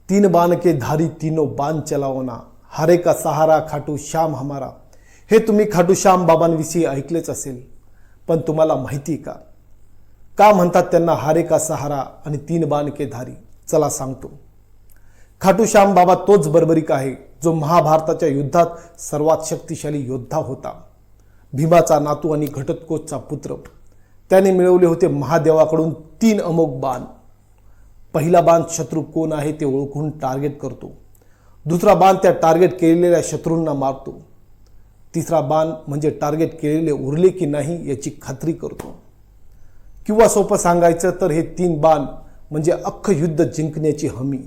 तीन बाण के धारी तीनों बाण चलावना, हारे का सहारा खाटू श्याम हमारा. हे तुम्ही खाटू श्याम बाबांविषयी ऐकलेच असेल, पण तुम्हाला माहिती का म्हणतात त्यांना हारे का सहारा आणि तीन बाण के धारी? चला सांगतो. खाटू श्याम बाबा तोच बर्बरिक आहे जो महाभारताच्या युद्धात सर्वात शक्तिशाली योद्धा होता. भीमाचा नातू आणि घटोत्कचचा पुत्र. त्याने मिळवले होते महादेवाकडून 3 अमोघ बाण. पहिला बाण शत्रू कोण आहे ते ओळखून टार्गेट करतो. दुसरा बाण त्या टार्गेट केलेल्या शत्रूंना मारतो. तिसरा बाण म्हणजे टार्गेट केलेले उरले की नाही याची खात्री करतो. किंवा सोपं सांगायचं तर हे 3 बाण म्हणजे अख्खं युद्ध जिंकण्याची हमी.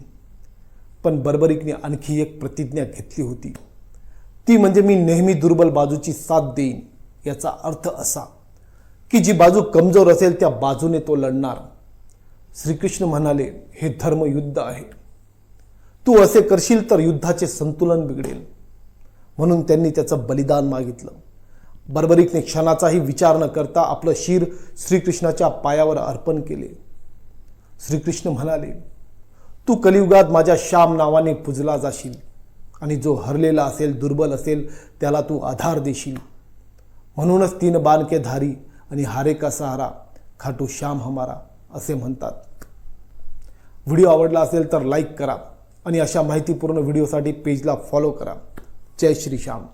पण बर्बरिकने आणखी एक प्रतिज्ञा घेतली होती. ती म्हणजे मी नेहमी दुर्बल बाजूची साथ देईन. याचा अर्थ असा की जी बाजू कमजोर असेल त्या बाजूने तो लढणार. श्रीकृष्ण म्हणाले, हे धर्मयुद्ध आहे. तू असे करशील तर युद्धाचे संतुलन बिघडेल. म्हणून त्यांनी त्याचं बलिदान मागितलं. बर्बरिकने क्षणाचाही विचार न करता आपलं शिर श्रीकृष्णाच्या पायावर अर्पण केले. श्रीकृष्ण म्हणाले, तू कलियुगात माझ्या श्याम नावाने पूजला जाशील आणि जो हरलेला असेल, दुर्बल असेल त्याला तू आधार देशील. म्हणूनच 3 बाण के धारी आणि हारे का सहारा खाटू श्याम हमारा असे म्हणतात. व्हिडिओ आवडला असेल तर लाईक करा आणि अशा माहितीपूर्ण व्हिडिओसाठी पेजला फॉलो करा. जय श्री श्याम.